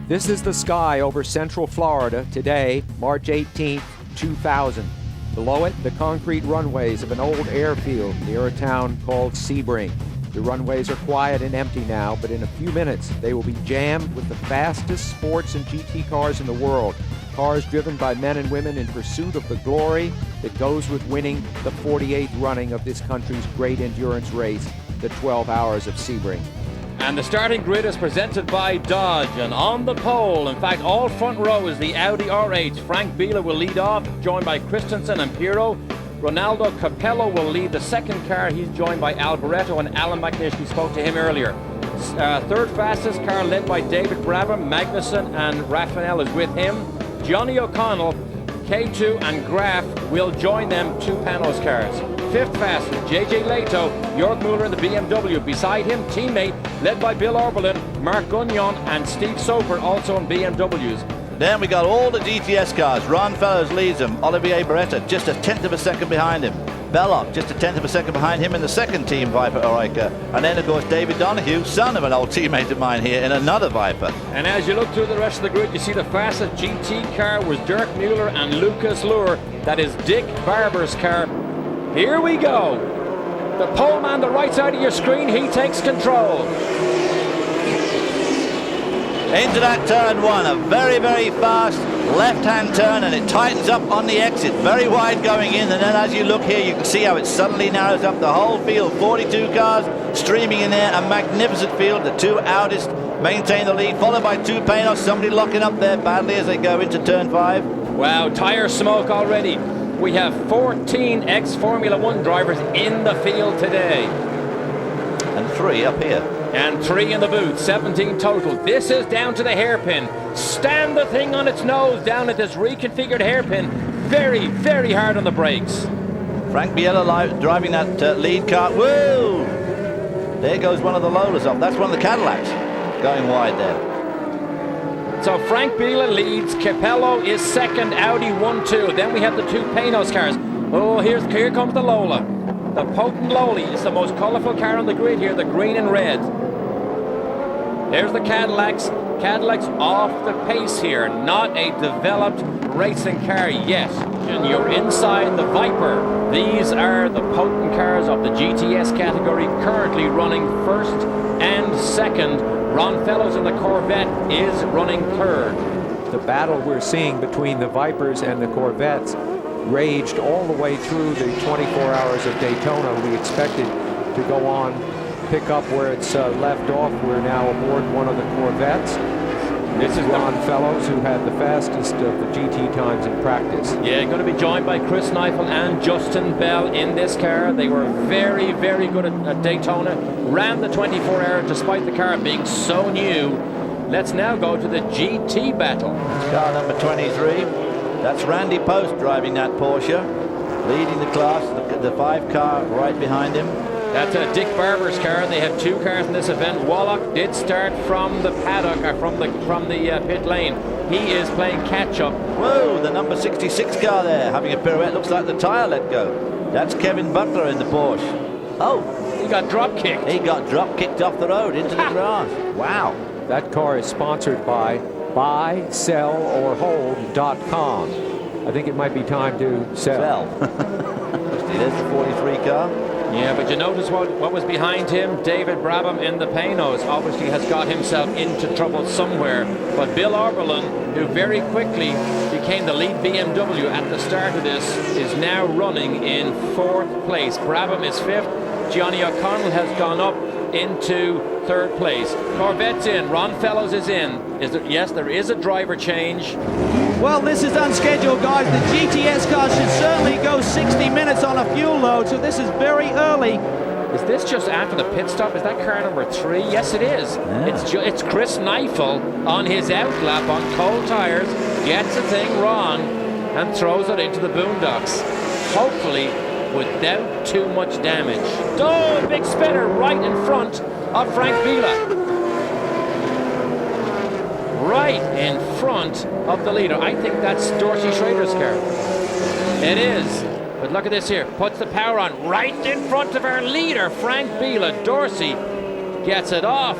This is the sky over central Florida today, March 18th, 2000. Below it, the concrete runways of an old airfield near a town called Sebring. The runways are quiet and empty now, but in a few minutes they will be jammed with the fastest sports and GT cars in the world. Cars driven by men and women in pursuit of the glory that goes with winning the 48th running of this country's great endurance race, the 12 Hours of Sebring. And the starting grid is presented by Dodge, and on the pole, in fact all front row, is the Audi R8. Frank Biela will lead off, joined by Christensen and Pirro. Ronaldo Capello will lead the second car. He's joined by Alboreto and Alan McNish. We spoke to him earlier. Third fastest car led by David Brabham. Magnussen and Rafael is with him. Johnny O'Connell, K2 and Graf will join them, 2 Panoz cars. Fifth fastest, JJ Leto, Jörg Müller in the BMW. Beside him, teammate led by Bill Oberlin, Mark Gugnon and Steve Soper, also in BMWs. Then we got all the GTS cars. Ron Fellows leads them. Olivier Beretta just a tenth of a second behind him. Belloc just a tenth of a second behind him in the second Team Viper Oreca. And then of course David Donoghue, son of an old teammate of mine here, in another Viper. And as you look through the rest of the grid, you see the fastest GT car was Dirk Mueller and Lucas Luhr. That is Dick Barber's car. Here we go. The pole man, the right side of your screen, he takes control. Into that turn one, a very, very fast left-hand turn, and it tightens up on the exit. Very wide going in, and then as you look here, you can see how it suddenly narrows up the whole field. 42 cars streaming in there, a magnificent field. The 2 Audis maintain the lead, followed by 2 Panoz. Somebody locking up there badly as they go into turn 5. Wow, tire smoke already. We have 14 ex-Formula 1 drivers in the field today. And 3 up here. And 3 in the booth, 17 total. This is down to the hairpin. Stand the thing on its nose down at this reconfigured hairpin. Very, very hard on the brakes. Frank Biela driving that lead car. Whoa! There goes one of the Lolas off. That's one of the Cadillacs going wide there. So Frank Biela leads, Capello is second, Audi 1-2. Then we have the 2 Panoz cars. Oh, here comes the Lola. The potent Loli is the most colourful car on the grid here, the green and red. There's the Cadillacs. Cadillacs off the pace here, not a developed racing car yet. And you're inside the Viper. These are the potent cars of the GTS category, currently running first and second. Ron Fellows in the Corvette is running third. The battle we're seeing between the Vipers and the Corvettes raged all the way through the 24 hours of Daytona. We expected to go on, pick up where it's left off. We're now aboard one of the Corvettes. This is Ron Fellows, who had the fastest of the GT times in practice. Yeah, going to be joined by Chris Neifel and Justin Bell in this car. They were very, very good at Daytona. Ran the 24 hour despite the car being so new. Let's now go to the GT battle. Car number 23. That's Randy Post driving that Porsche, leading the class, the 5 car right behind him. That's Dick Barber's car. They have 2 cars in this event. Wallach did start from the paddock, or from the pit lane. He is playing catch-up. Whoa, the number 66 car there, having a pirouette. Looks like the tire let go. That's Kevin Butler in the Porsche. Oh, he got drop-kicked. He got drop-kicked off the road into the grass. Wow. That car is sponsored by buysellorhold.com. I think it might be time to sell. There's the 43 car. Yeah, but you notice what was behind him? David Brabham in the Panoz obviously has got himself into trouble somewhere. But Bill Oberlin, who very quickly became the lead BMW at the start of this, is now running in 4th place. Brabham is 5th. Johnny O'Connell has gone up into 3rd place. Corvette's in. Ron Fellows is in. Yes, there is a driver change. Well, this is unscheduled, guys. The GTS cars should certainly go 60 minutes on a fuel load, so this is very early. Is this just after the pit stop? Is that car number 3? Yes, it is. Yeah. It's Chris Neifel on his outlap on cold tires, gets the thing wrong, and throws it into the boondocks. Hopefully, without too much damage. Oh, big spinner right in front of Frank Biela. Right in front of the leader. I think that's Dorsey Schrader's car. It is. But look at this here. Puts the power on right in front of our leader, Frank Biela. Dorsey gets it off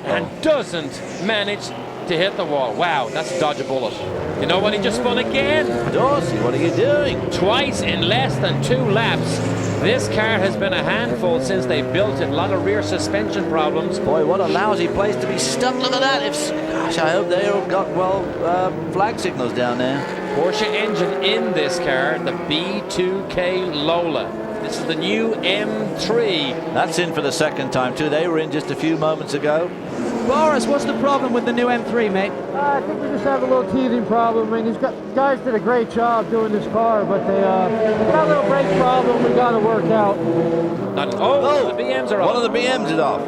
and doesn't manage to hit the wall. Wow, that's dodge a bullet. You know what? He just spun again. Dorsey, what are you doing? Twice in less than 2 laps. This car has been a handful since they built it. A lot of rear suspension problems. Boy, what a lousy place to be stuck. Look at that. Gosh, I hope they all got, well, flag signals down there. Porsche engine in this car, the B2K Lola. This is the new M3. That's in for the second time too. They were in just a few moments ago. Boris, what's the problem with the new M3, mate? I think we just have a little teething problem. I mean, these guys did a great job doing this car, but they got a little brake problem we got to work out. The BMs are off. One of the BMs is off.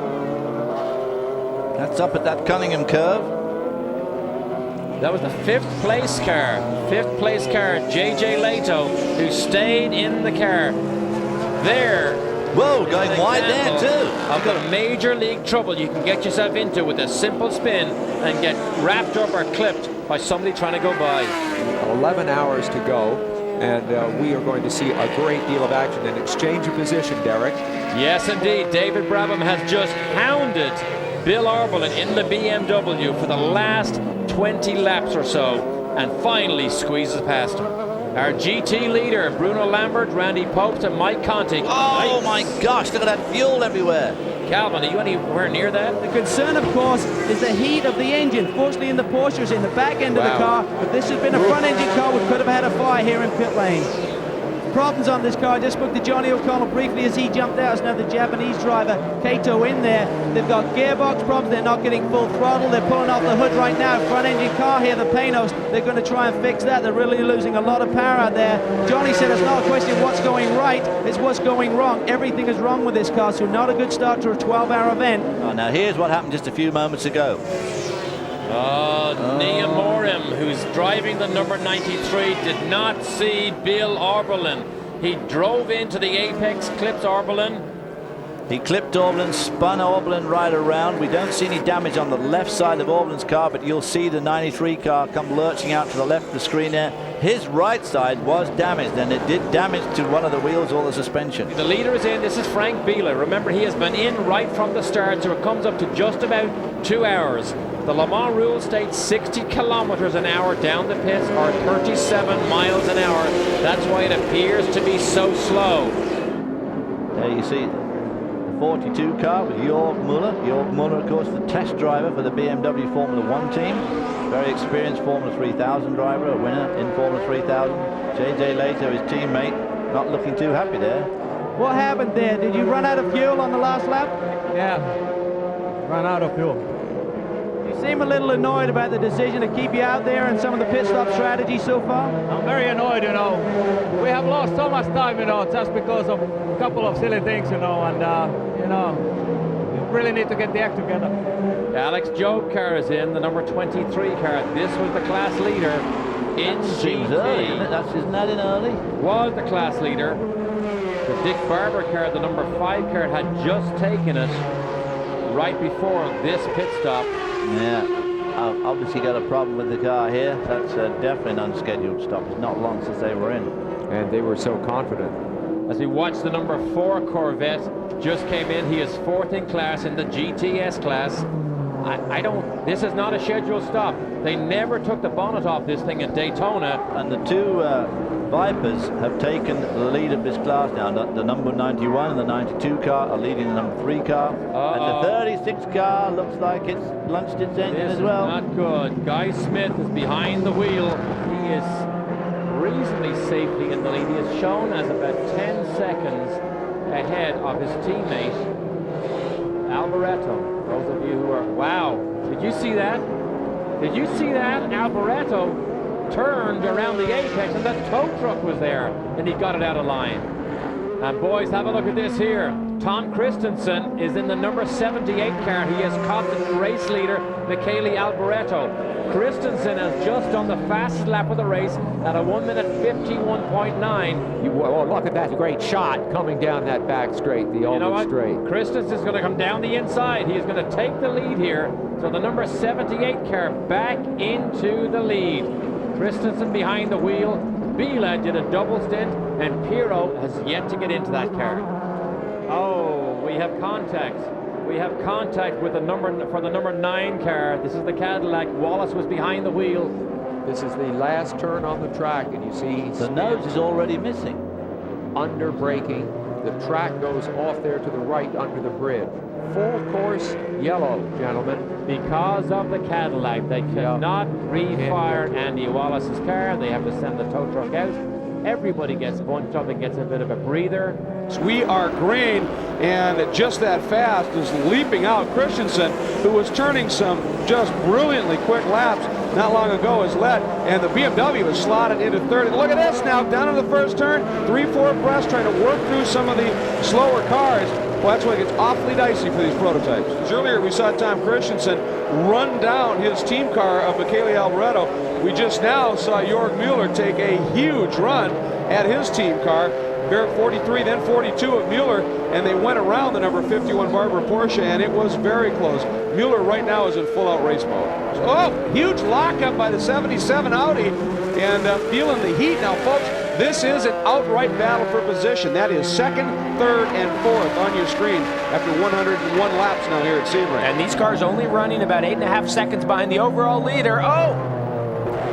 That's up at that Cunningham curve. That was the 5th place car. 5th place car, JJ Leto, who stayed in the car. There. Whoa, going wide there too. I've got major league trouble you can get yourself into with a simple spin and get wrapped up or clipped by somebody trying to go by. 11 hours to go, and we are going to see a great deal of action. An exchange of position, Derek. Yes, indeed. David Brabham has just hounded Bill Arbolin in the BMW for the last 20 laps or so, and finally squeezes past him. Our GT leader, Bruno Lambert, Randy Popes, and Mike Conti. Oh my gosh, look at that fuel everywhere. Calvin, are you anywhere near that? The concern, of course, is the heat of the engine. Fortunately, in the Porsches, in the back end of the car, but this has been a front engine car which could have had a fire here in pit lane. Problems on this car. I just spoke to Johnny O'Connell briefly as he jumped out. There's now the Japanese driver, Kato, in there. They've got gearbox problems. They're not getting full throttle. They're pulling off the hood right now. Front engine car here, the Panoz. They're going to try and fix that. They're really losing a lot of power out there. Johnny said it's not a question of what's going right, it's what's going wrong. Everything is wrong with this car, so not a good start to a 12-hour event. Oh, now here's what happened just a few moments ago. Nia Morim, who's driving the number 93, did not see Bill Arbolin. He drove into the apex, clipped Arbolin. He clipped Orblin, spun Orblin right around. We don't see any damage on the left side of Orblin's car, but you'll see the 93 car come lurching out to the left of the screen there. His right side was damaged, and it did damage to one of the wheels or the suspension. The leader is in. This is Frank Biela. Remember, he has been in right from the start, so it comes up to just about 2 hours. The Le Mans rule states 60 kilometers an hour down the pits, or 37 miles an hour. That's why it appears to be so slow. There you see the 42 car with Jörg Müller. Jörg Müller, of course, the test driver for the BMW Formula 1 team. Very experienced Formula 3000 driver, a winner in Formula 3000. JJ Leto, his teammate, not looking too happy there. What happened there? Did you run out of fuel on the last lap? Yeah, run out of fuel. You seem a little annoyed about the decision to keep you out there and some of the pit stop strategy so far? I'm very annoyed, you know. We have lost so much time, you know, just because of a couple of silly things, you know, and, you know, we really need to get the act together. Alex Job car is in, the number 23 car. This was the class leader in Seems GT. early, isn't it? Isn't that in early? Was the class leader. The Dick Barber car, the number 5 car, had just taken it right before this pit stop. Yeah, I've obviously got a problem with the car here. That's definitely an unscheduled stop. It's not long since they were in. And they were so confident. As we watch the number 4 Corvette just came in. He is 4th in class in the GTS class. This is not a scheduled stop. They never took the bonnet off this thing at Daytona. And the two Vipers have taken the lead of this class now. The number 91 and the 92 car are leading the number 3 car. And the 36 car looks like it's launched its engine as well. Not good. Guy Smith is behind the wheel. He is reasonably safely in the lead. He is shown as about 10 seconds ahead of his teammate, Alboreto. Those of you who are... Wow. Did you see that? Did you see that? Alboreto turned around the apex and the tow truck was there and he got it out of line. And boys, have a look at this here. Tom Christensen is in the number 78 car. He has caught the race leader, Michele Alboreto. Christensen has just done the fastest lap of the race at a 1 minute 51.9. Well, look at that great shot coming down that back straight, the Ultimate straight. Christensen's going to come down the inside. He is going to take the lead here. So the number 78 car back into the lead. Christensen behind the wheel. Biela did a double stint, and Pirro has yet to get into that car. Oh, we have contact. We have contact with the number 9 car. This is the Cadillac. Wallace was behind the wheel. This is the last turn on the track, and you see The nose is already missing. under braking. The track goes off there to the right under the bridge. Full course yellow, gentlemen. Because of the Cadillac, they cannot refire Andy Wallace's car. They have to send the tow truck out. Everybody gets bunched up and gets a bit of a breather. We are green, and just that fast is leaping out. Christensen, who was turning some just brilliantly quick laps not long ago, is led, and the BMW is slotted into third. And look at this now, down in the first turn, 3-4 abreast, trying to work through some of the slower cars. Well, that's why it gets awfully dicey for these prototypes. As earlier we saw Tom Christensen run down his team car of Michele Alboreto. We just now saw Jörg Müller take a huge run at his team car. Barrett 43, then 42 of Mueller, and they went around the number 51 Barber Porsche, and it was very close. Mueller right now is in full-out race mode. Oh, huge lockup by the 77 Audi, and feeling the heat now, folks. This is an outright battle for position. That is second, third, and fourth on your screen after 101 laps now here at Sebring. And these cars only running about 8.5 seconds behind the overall leader. Oh!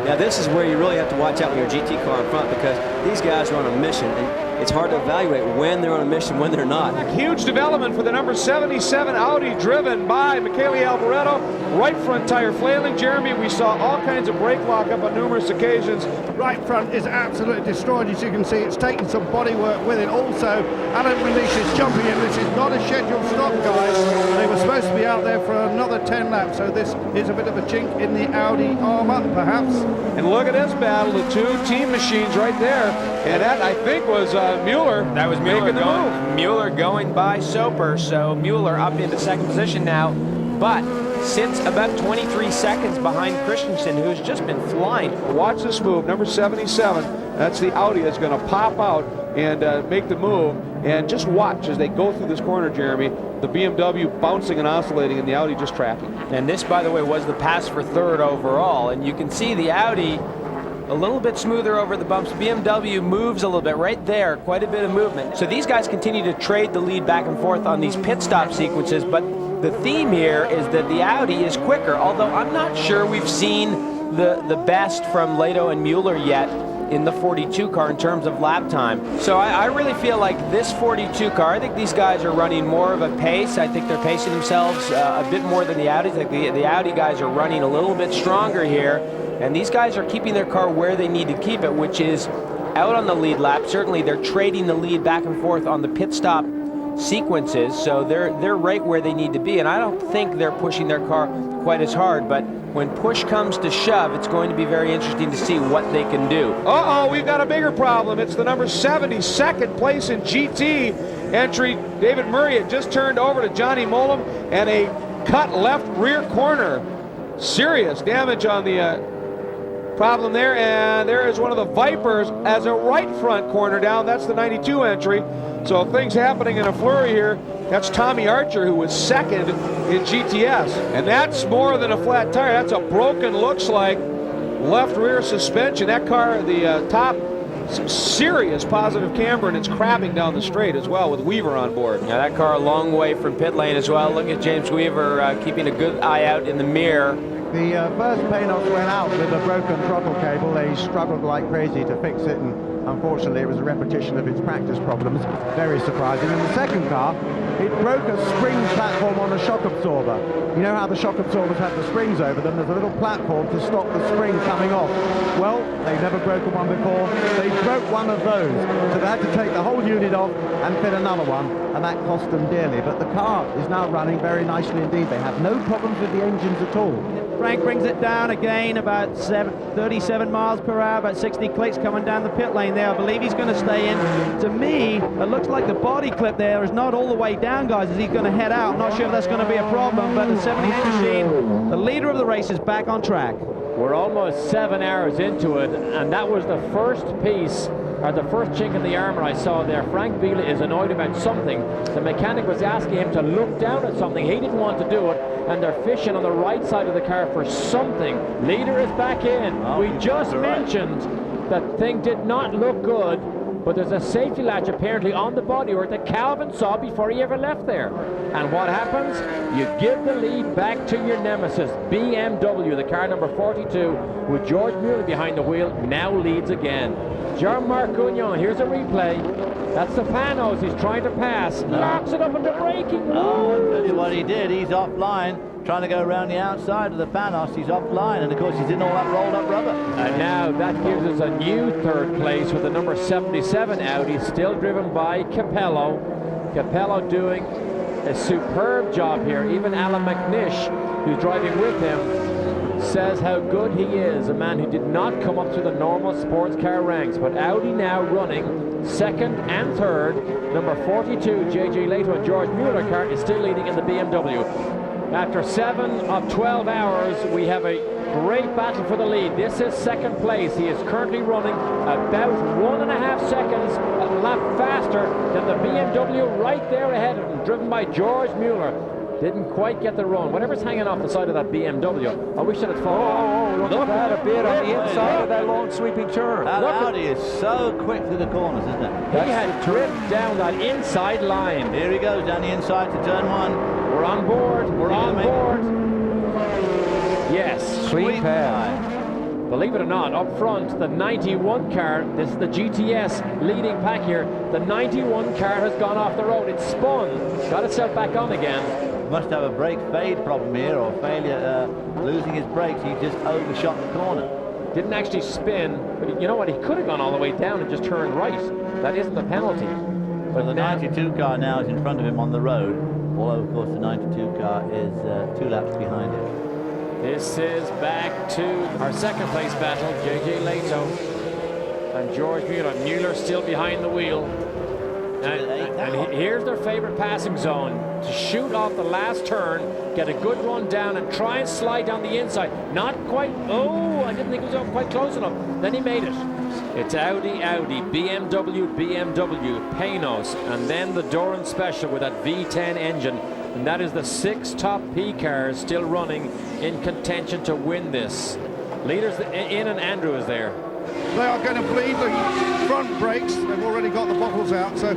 Now this is where you really have to watch out with your GT car in front, because these guys are on a mission, and it's hard to evaluate when they're on a mission, when they're not. Huge development for the number 77 Audi, driven by Michele Alboreto. Right front tire flailing. Jeremy, we saw all kinds of brake lockup on numerous occasions. Right front is absolutely destroyed, as you can see. It's taken some bodywork with it. Also, Alan Release is jumping in. This is not a scheduled stop, guys. They were supposed to be out there for another 10 laps, so this is a bit of a chink in the Audi armor, perhaps. And look at this battle, the two team machines right there. And that, I think, was Mueller. That was Mueller making the move. Mueller going by Soper, so Mueller up into second position now, but sits about 23 seconds behind Christensen, who's just been flying. Watch this move, number 77. That's the Audi that's going to pop out and make the move. And just watch as they go through this corner, Jeremy. The BMW bouncing and oscillating, and the Audi just tracking. And this, by the way, was the pass for third overall. And you can see the Audi a little bit smoother over the bumps. BMW moves a little bit right there, quite a bit of movement. So these guys continue to trade the lead back and forth on these pit stop sequences, but the theme here is that the Audi is quicker, although I'm not sure we've seen the best from Leto and Mueller yet in the 42 car in terms of lap time. So I really feel like this 42 car, I think these guys are running more of a pace. I think they're pacing themselves a bit more than the Audis. I think the Audi guys are running a little bit stronger here, and these guys are keeping their car where they need to keep it, which is out on the lead lap. Certainly they're trading the lead back and forth on the pit stop sequences, so they're right where they need to be, and I don't think they're pushing their car quite as hard, but when push comes to shove, it's going to be very interesting to see what they can do. Uh-oh, we've got a bigger problem. It's the number 72nd place in GT entry. David Murray had just turned over to Johnny Mollum, and a cut left rear corner. Serious damage on the problem there, and there is one of the Vipers as a right front corner down. That's the 92 entry. So things happening in a flurry here. That's Tommy Archer, who was second in GTS. And that's more than a flat tire. That's a broken, looks like, left rear suspension. That car, the top, some serious positive camber, and it's crabbing down the straight as well with Weaver on board. Now that car a long way from pit lane as well. Look at James Weaver keeping a good eye out in the mirror. The first Panoz went out with a broken throttle cable. They struggled like crazy to fix it, and unfortunately it was a repetition of its practice problems. Very surprising. In the second car, it broke a spring platform on a shock absorber. You know how the shock absorbers have the springs over them? There's a little platform to stop the spring coming off. Well, they've never broken one before. They broke one of those, so they had to take the whole unit off and fit another one, and that cost them dearly. But the car is now running very nicely indeed. They have no problems with the engines at all. Frank brings it down again, about 37 miles per hour, about 60 clicks coming down the pit lane there. I believe he's going to stay in. To me, it looks like the body clip there is not all the way down, guys, as he's going to head out. I'm not sure if that's going to be a problem, but the 78 machine, the leader of the race, is back on track. We're almost 7 hours into it, and that was the first piece, or the first chink in the armor I saw there. Frank Biela is annoyed about something. The mechanic was asking him to look down at something. He didn't want to do it, and they're fishing on the right side of the car for something. Leader is back in. We just mentioned that thing did not look good. but there's a safety latch apparently on the bodywork that Calvin saw before he ever left there. And what happens? You give the lead back to your nemesis, BMW, the car number 42, with George Mueller behind the wheel, now leads again. Jean-Marc Gounon, here's a replay. That's the Panoz he's trying to pass. Knocks it up into braking. Oh, I'll tell you what he did. He's offline, trying to go around the outside of the Panoz. He's offline, and of course he's in all that rolled up rubber. And now that gives us a new third place with the number 77 Audi, still driven by Capello. Capello doing a superb job here. Even Alan McNish, who's driving with him, says how good he is, a man who did not come up to the normal sports car ranks. But Audi now running second and third. Number 42, J.J. Leto and George Mueller car is still leading in the BMW. After 7 of 12 hours, we have a great battle for the lead. This is second place. He is currently running about 1.5 seconds a lap faster than the BMW right there ahead of him, driven by George Mueller. Didn't quite get the run. Whatever's hanging off the side of that BMW, I wish it had fallen. Look at that a bit on the inside of that long sweeping turn. That Audi is so quick through the corners, isn't it? He had drift down that inside line. Here he goes down the inside to turn 1. We're on board. We're on board. Yes. Sweet pass. Believe it or not, up front, the 91 car, this is the GTS leading pack here. The 91 car has gone off the road. It's spun, got itself back on again. Must have a brake fade problem here, or failure, losing his brakes. He just overshot the corner. Didn't actually spin, but you know what? He could have gone all the way down and just turned right. That isn't a penalty. But the 92 car now is in front of him on the road, although of course the 92 car is 2 laps behind him. This is back to our second place battle, J.J. Leto and George Mueller. Mueller still behind the wheel. And here's their favorite passing zone, to shoot off the last turn, get a good run down and try and slide down the inside. Not quite, I didn't think it was quite close enough. Then he made it. It's Audi, BMW, Panoz, and then the Doran Special with that V10 engine. And that is the 6 top P cars still running in contention to win this. Leaders in, and Andrew is there. They are going to bleed the front brakes. They've already got the bottles out, so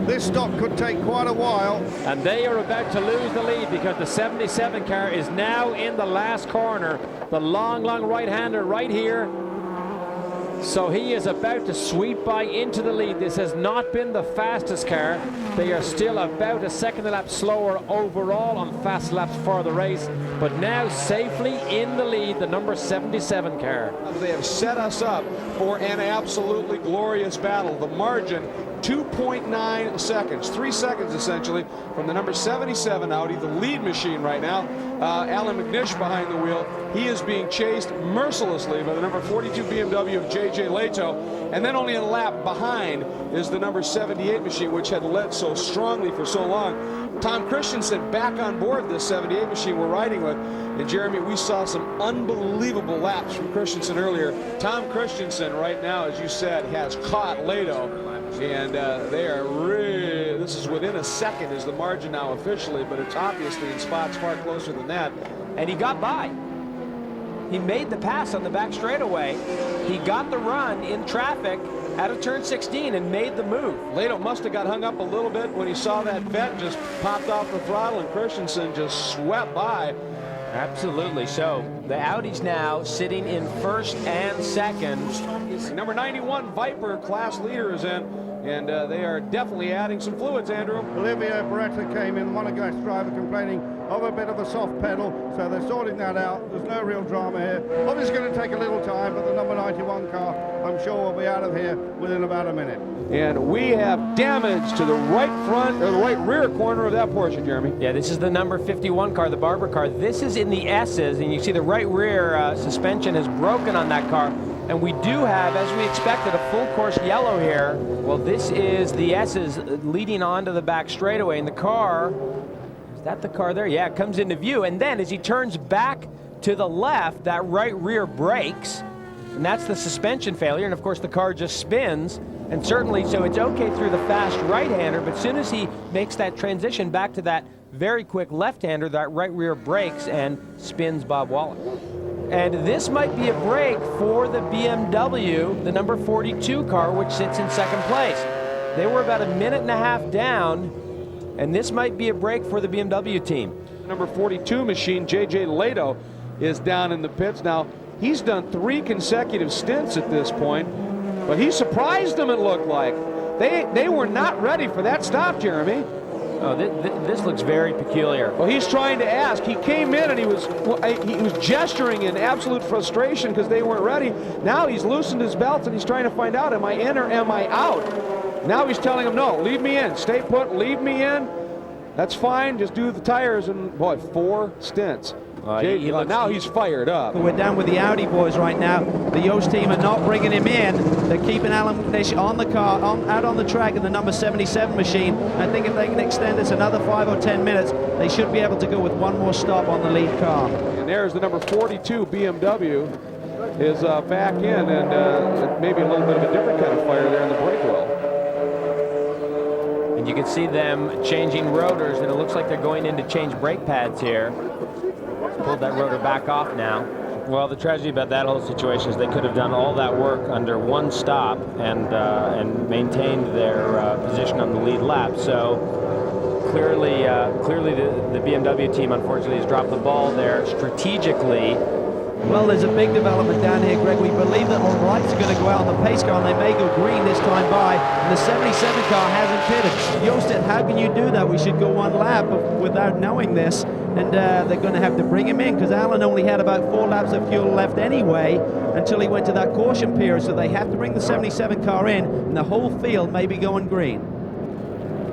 this stop could take quite a while. And they are about to lose the lead because the 77 car is now in the last corner. The long right-hander right here. So he is about to sweep by into the lead. This has not been the fastest car. They are still about a second a lap slower overall on fast laps for the race, but now safely in the lead, the number 77 car. They have set us up for an absolutely glorious battle. The margin, 2.9 seconds, 3 seconds essentially, from the number 77 Audi, the lead machine right now. Alan McNish behind the wheel. He is being chased mercilessly by the number 42 BMW of J.J. Leto. And then only a lap behind is the number 78 machine, which had led so strongly for so long. Tom Christensen back on board this 78 machine we're riding with. And Jeremy, we saw some unbelievable laps from Christensen earlier. Tom Christensen right now, as you said, has caught Leto. And they are really, this is within a second is the margin now officially, but it's obviously in spots far closer than that. And he got by. He made the pass on the back straightaway. He got the run in traffic out of turn 16 and made the move. Leto must have got hung up a little bit when he saw that vet just popped off the throttle and Christensen just swept by. Absolutely. So the Audi's now sitting in first and second. Number 91 Viper class leader is in, and they are definitely adding some fluids, Andrew. Olivia Beretta came in, monogas driver, complaining of a bit of a soft pedal, so they're sorting that out. There's no real drama here. Obviously going to take a little time, but the number 91 car, I'm sure, will be out of here within about a minute. And we have damage to the right front, or the right rear corner of that Porsche, Jeremy. Yeah, this is the number 51 car, the Barber car. This is in the S's, and you see the right rear suspension is broken on that car. And we do have, as we expected, a full course yellow here. Well, this is the S's leading onto the back straightaway, and the car, is that the car there? Yeah, it comes into view. And then as he turns back to the left, that right rear brakes, and that's the suspension failure. And of course, the car just spins. And certainly, so it's okay through the fast right-hander, but as soon as he makes that transition back to that very quick left-hander, that right rear brakes and spins Bob Wallace. And this might be a break for the BMW, the number 42 car, which sits in second place. They were about a minute and a half down, and this might be a break for the BMW team. Number 42 machine, J.J. Lato, is down in the pits now. He's done 3 consecutive stints at this point, but he surprised them, it looked like. They were not ready for that stop, Jeremy. Oh, this looks very peculiar. Well, he's trying to ask. He came in and he was gesturing in absolute frustration because they weren't ready. Now he's loosened his belts and he's trying to find out, am I in or am I out? Now he's telling him, no, leave me in. Stay put, leave me in. That's fine, just do the tires, and boy, 4 stints. Now he's fired up. We're down with the Audi boys right now. The Yost team are not bringing him in. They're keeping Alan McNish on the car, out on the track in the number 77 machine. I think if they can extend this another 5 or 10 minutes, they should be able to go with one more stop on the lead car. And there's the number 42 BMW is back in, and maybe a little bit of a different kind of fire there in the brake well. And you can see them changing rotors, and it looks like they're going in to change brake pads here. Pulled that rotor back off now. Well, the tragedy about that whole situation is they could have done all that work under one stop and maintained their position on the lead lap. So clearly the BMW team unfortunately has dropped the ball there strategically. Well, there's a big development down here, Greg. We believe that the lights are going to go out on the pace car, and they may go green this time by, and the 77 car hasn't pitted. Yost said, how can you do that? We should go one lap without knowing this, and they're going to have to bring him in, because Alan only had about 4 laps of fuel left anyway until he went to that caution period, so they have to bring the 77 car in, and the whole field may be going green.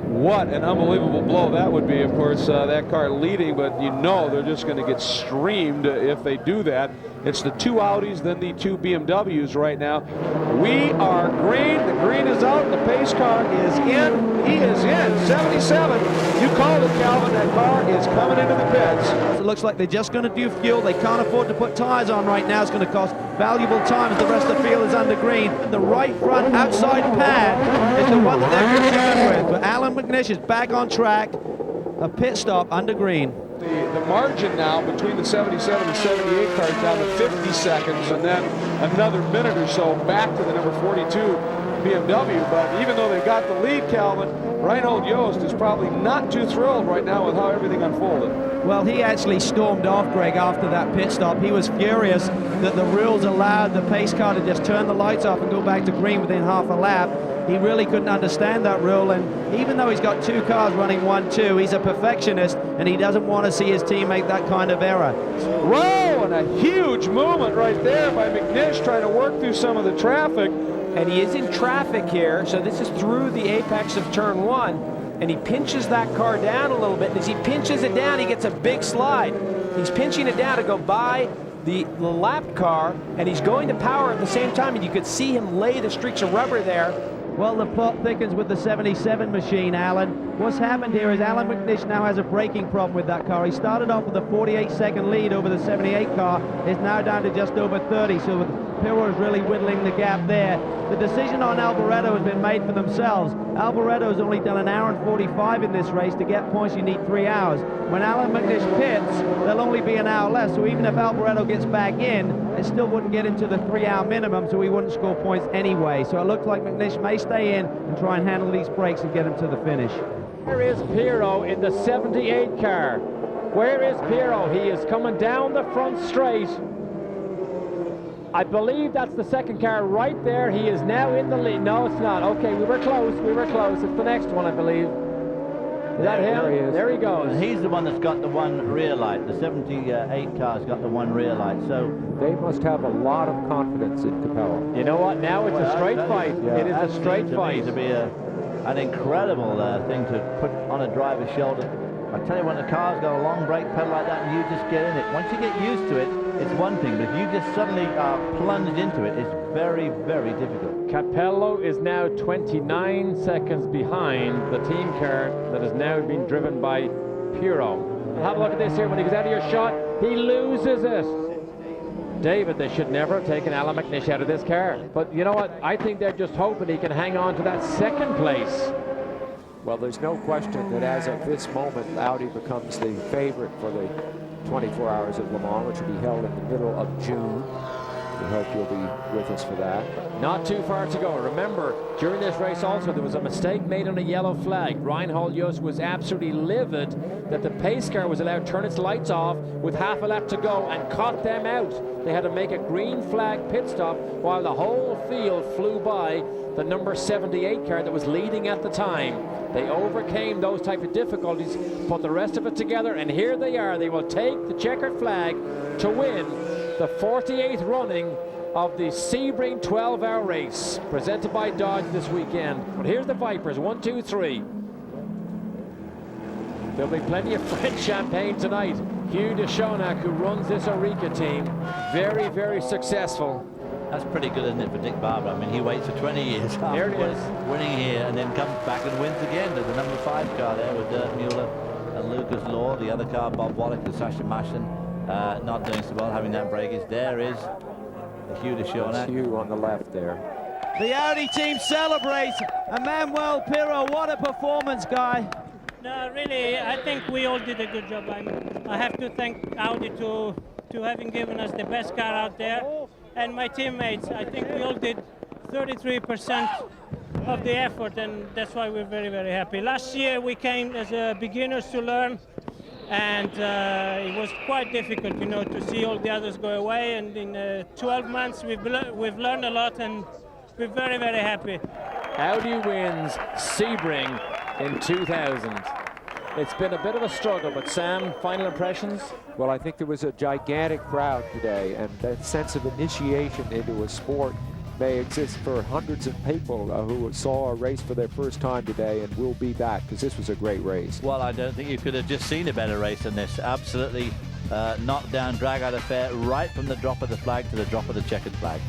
What an unbelievable blow that would be. Of course, that car leading, but you know they're just going to get streamed if they do that. It's the 2 Audis, then the 2 BMWs right now. We are green. The green is out. The pace car is in. He is in. 77. You called it, Calvin. That car is coming into the pits. It looks like they're just going to do fuel. They can't afford to put tires on right now. It's going to cost valuable time as the rest of the field is under green. The right front outside pad is the one that they're concerned with. But Alan McNish is back on track. A pit stop under green. The margin now between the 77 and 78 cars down to 50 seconds, and then another minute or so back to the number 42 BMW. But even though they got the lead, Calvin, Reinhold Yost is probably not too thrilled right now with how everything unfolded. Well, he actually stormed off, Greg, after that pit stop. He was furious that the rules allowed the pace car to just turn the lights off and go back to green within half a lap. He really couldn't understand that rule, and even though he's got 2 cars running 1-2, he's a perfectionist, and he doesn't want to see his team make that kind of error. Whoa, and a huge movement right there by McNish trying to work through some of the traffic. And he is in traffic here, so this is through the apex of turn 1, and he pinches that car down a little bit, and as he pinches it down, he gets a big slide. He's pinching it down to go by the lap car, and he's going to power at the same time, and you could see him lay the streaks of rubber there. Well, the plot thickens with the 77 machine, Alan. What's happened here is Alan McNish now has a braking problem with that car. He started off with a 48-second lead over the 78 car. It's now down to just over 30, so Pirro is really whittling the gap there. The decision on Alboreto has been made for themselves. Alboreto's only done 1 hour and 45 in this race. To get points, you need 3 hours. When Alan McNish pits, there'll only be 1 hour less, so even if Alboreto gets back in, it still wouldn't get into the 3-hour minimum, so he wouldn't score points anyway. So it looks like McNish may stay in and try and handle these brakes and get him to the finish. Where is Pirro in the 78 car? Where is Pirro? He is coming down the front straight. I believe that's the second car right there. He is now in the lead. No, it's not. Okay, we were close. We were close. It's the next one, I believe. Is that him? There he is. There he goes. And he's the one that's got the one rear light. The 78 car's got the one rear light. So they must have a lot of confidence in Capello. You know what? Now it's a straight fight. Yeah. It is a straight fight. To be an incredible thing to put on a driver's shoulder. I tell you, when the car's got a long brake pedal like that and you just get in it, once you get used to it, it's one thing, but if you just suddenly plunge into it, it's very, very difficult. Capello is now 29 seconds behind the team car that is now being driven by Pirro. Have a look at this here. When he goes out of your shot, he loses it. David, they should never have taken Alan McNish out of this car. But you know what? I think they're just hoping he can hang on to that second place. Well, there's no question that as of this moment, Audi becomes the favorite for the 24 Hours of Le Mans, which will be held in the middle of June. We hope you'll be with us for that. Not too far to go. Remember, during this race also, there was a mistake made on a yellow flag. Reinhold Jost was absolutely livid that the pace car was allowed to turn its lights off with half a lap to go and caught them out. They had to make a green flag pit stop while the whole field flew by the number 78 car that was leading at the time. They overcame those type of difficulties, put the rest of it together, and here they are. They will take the checkered flag to win the 48th running of the Sebring 12-hour race presented by Dodge this weekend. But here's the Vipers, 1, 2, 3. There'll be plenty of French champagne tonight. Hugh de Schonack, who runs this Oreca team, very, very successful. That's pretty good, isn't it, for Dick Barber? I mean, he waits for 20 years Here it is. winning here and then comes back and wins again. There's the number 5 car there with Dirk Mueller and Lucas Law. The other car, Bob Wallach and Sasha Maschen, not doing so well, having that breakage. There is Hugh de Schonack. Hugh on the left there. The Audi team celebrates. Emmanuel Pirro, what a performance, Guy. No, really, I think we all did a good job. I have to thank Audi to having given us the best car out there. And my teammates, I think we all did 33% of the effort, and that's why we're very, very happy. Last year we came as beginners to learn, and it was quite difficult, you know, to see all the others go away. And in 12 months we've learned a lot, and we're very, very happy. Audi wins Sebring in 2000. It's been a bit of a struggle, but Sam, final impressions? Well, I think there was a gigantic crowd today, and that sense of initiation into a sport may exist for hundreds of people who saw a race for their first time today and will be back, because this was a great race. Well, I don't think you could have just seen a better race than this. Absolutely knockdown, drag-out affair, right from the drop of the flag to the drop of the checkered flag.